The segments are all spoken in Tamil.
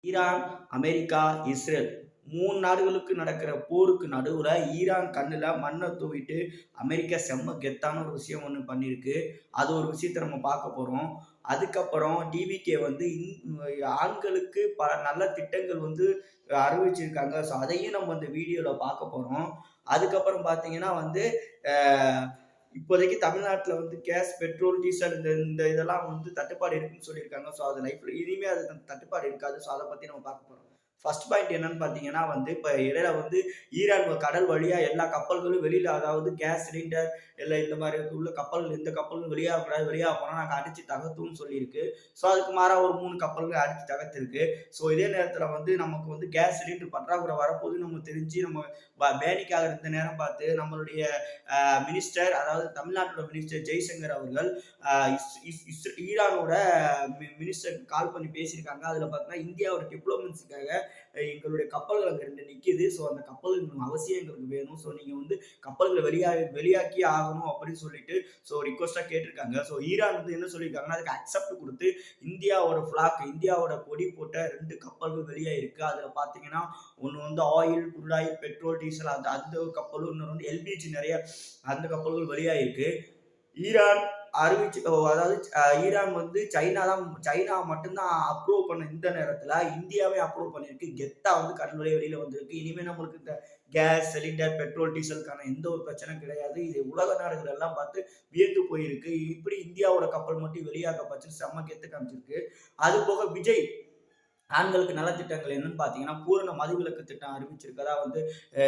ஈரான், அமெரிக்கா, இஸ்ரேல் 3 நாடுகளுக்கு நடக்கிற போருக்கு நடுவுல ஈரான் கண்ணுல மண்ண தூவிட்டு, அமெரிக்கா செம்ம கெத்தான ஒரு விஷயம் ஒண்ணு பண்ணியிருக்கு. அது ஒரு விஷயத்த நம்ம பார்க்க போறோம். அதுக்கப்புறம் டிவிகே வந்து ஆண்களுக்கு நல்ல திட்டங்கள் வந்து அறிவிச்சிருக்காங்க. ஸோ அதையும் நம்ம இந்த வீடியோல பார்க்க போறோம். அதுக்கப்புறம் பார்த்தீங்கன்னா வந்து, அ இப்போதைக்கு தமிழ்நாட்டுல வந்து கேஸ், பெட்ரோல், டீசல் இந்த இந்த இதெல்லாம் வந்து தட்டுப்பாடு இருக்குன்னு சொல்லியிருக்காங்க. ஸோ அது லைஃப்ல இனிமே அது தட்டுப்பாடு இருக்காது. ஸோ அத பத்தி நம்ம பார்க்க போறோம். ஃபர்ஸ்ட் பாயிண்ட் என்னன்னு பார்த்தீங்கன்னா வந்து, இப்ப இடையில வந்து ஈரான் கடல் வழியா எல்லா கப்பல்களும் வெளியில அதாவது கேஸ் சிலிண்டர் இல்ல இந்த மாரி உள்ள கப்பல்கள் எந்த கப்பலும் வெளியாகக்கூடாது. வெளியாக போனா நாங்க அடிச்சு தகர்த்துவோம்னு சொல்லியிருக்கு. ஸோ அதுக்கு மாறா ஒரு 3 கப்பல்கள் அடிச்சு தகர்த்திருக்கு. ஸோ இதே நேரத்துல வந்து நமக்கு வந்து கேஸ் சிலிண்டர் பற்றாக்குறை வரப்போகுதுன்னு நம்ம தெரிஞ்சு நம்ம பேனிக் ஆகுற இந்த நேரம் பார்த்து நம்மளுடைய மினிஸ்டர் அதாவது தமிழ்நாட்டோட மினிஸ்டர் ஜெய்சங்கர் அவர்கள் ஈரானோட மினிஸ்டருக்கு கால் பண்ணி பேசியிருக்காங்க. அதுல பார்த்தீங்கன்னா இந்தியாவோட டிப்ளோமசிக்காக எங்களுடைய கப்பல்கள் அங்க 2 நிக்குது. ஸோ அந்த கப்பல்கள் அவசியம் எங்களுக்கு வேணும். ஸோ நீங்க வந்து கப்பல்களை வெளியாக்கி ஆகணும் அப்படின்னு சொல்லிட்டு ஸோ ரிக்வஸ்டா கேட்டிருக்காங்க. ஸோ ஈரான் வந்து என்ன சொல்லியிருக்காங்கன்னா அதுக்கு அக்செப்ட் கொடுத்து இந்தியாவோட பிளாக் இந்தியாவோட கொடி போட்ட 2 கப்பல்கள் வெளியாயிருக்கு. அதுல பாத்தீங்கன்னா ஒன்னு வந்து oil, crude oil, petrol, diesel அந்த அந்த கப்பலும் இன்னொரு வந்து எல்பிஜி நிறைய அந்த கப்பல்கள் வெளியாயிருக்கு. ஈரான் அறிவிச்சு அதாவது ஈரான் வந்து சைனா மட்டும்தான் அப்ரூவ் பண்ண இந்த நேரத்துல இந்தியாவே அப்ரூவ் பண்ணிருக்கு. கெத்தா வந்து கடலுடைய வெளியில வந்திருக்கு. இனிமே நம்மளுக்கு இந்த கேஸ், சிலிண்டர், பெட்ரோல், டீசலுக்கான எந்த ஒரு பிரச்சனையும் கிடையாது. இது உலக நாடுகள் எல்லாம் பார்த்து வியந்து போயிருக்கு. இப்படி இந்தியாவோட கப்பல் மட்டும் வெளியாக்கப்பட்டு செம்ம கெத்து காமிச்சிருக்கு. அது போக விஜய் ஆண்களுக்கு நலத்திட்டங்கள் என்னன்னு பார்த்தீங்கன்னா, பூரண மதுவிலக்கு திட்டம் அறிவிச்சிருக்கதா வந்து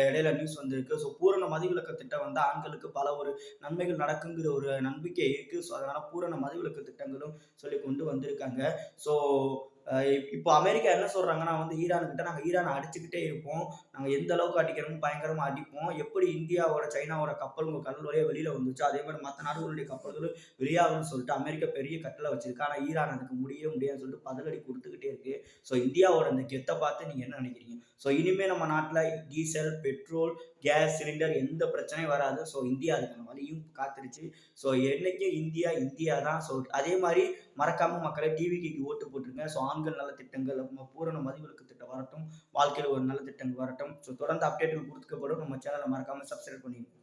இடையில நியூஸ் வந்திருக்கு. ஸோ பூரண மதுவிலக்கு திட்டம் வந்து ஆண்களுக்கு பல ஒரு நன்மைகள் நடக்குங்கிற ஒரு நம்பிக்கை இருக்கு. ஸோ அதனால பூரண மதுவிலக்கு திட்டங்களும் சொல்லி கொண்டு வந்திருக்காங்க. ஸோ இப்போ அமெரிக்கா என்ன சொல்றாங்கன்னா வந்து ஈரான்கிட்ட நாங்க ஈரானை அடிச்சுக்கிட்டே இருப்போம். நாங்க எந்த அளவுக்கு அடிக்கிறோமோ பயங்கரமா அடிப்போம். எப்படி இந்தியாவோட, சைனாவோட கப்பல் உங்க கடல் வழியா வெளியில வந்துச்சோ, அதே மாரி மத்த நாடுகளுடைய கப்பல்களும் வெளியாகும்னு சொல்லிட்டு அமெரிக்கா பெரிய கட்டளை வச்சிருக்கு. ஆனா ஈரான் அதுக்கு முடியவே முடியாதுன்னு சொல்லிட்டு பதிலடி குடுத்துக்கிட்டே இருக்கு. ஸோ இந்தியாவோட இந்த கெத்த பார்த்து நீங்க என்ன நினைக்கிறீங்க? ஸோ இனிமே நம்ம நாட்டுல டீசல், பெட்ரோல், கேஸ் சிலிண்டர் எந்த பிரச்சனையும் வராது. ஸோ இந்தியா அதுக்கான வழியும் காத்துருச்சு. ஸோ என்னைக்கும் இந்தியா, இந்தியா தான். ஸோ அதே மாரி மறக்காம மக்களே டிவிக்கு ஓட்டு போட்டுருங்க. ஸோ ஆண்கள் நலத்திட்டங்கள், பூரண மதிவிலக்கு திட்டம் வரட்டும். வாழ்க்கையில ஒரு நல்ல திட்டங்கள் வரட்டும். ஸோ தொடர்ந்து அப்டேட்டுகள் குடுக்கப்படும். நம்ம சேனலை மறக்காம சப்ஸ்கிரைப் பண்ணிடுங்க.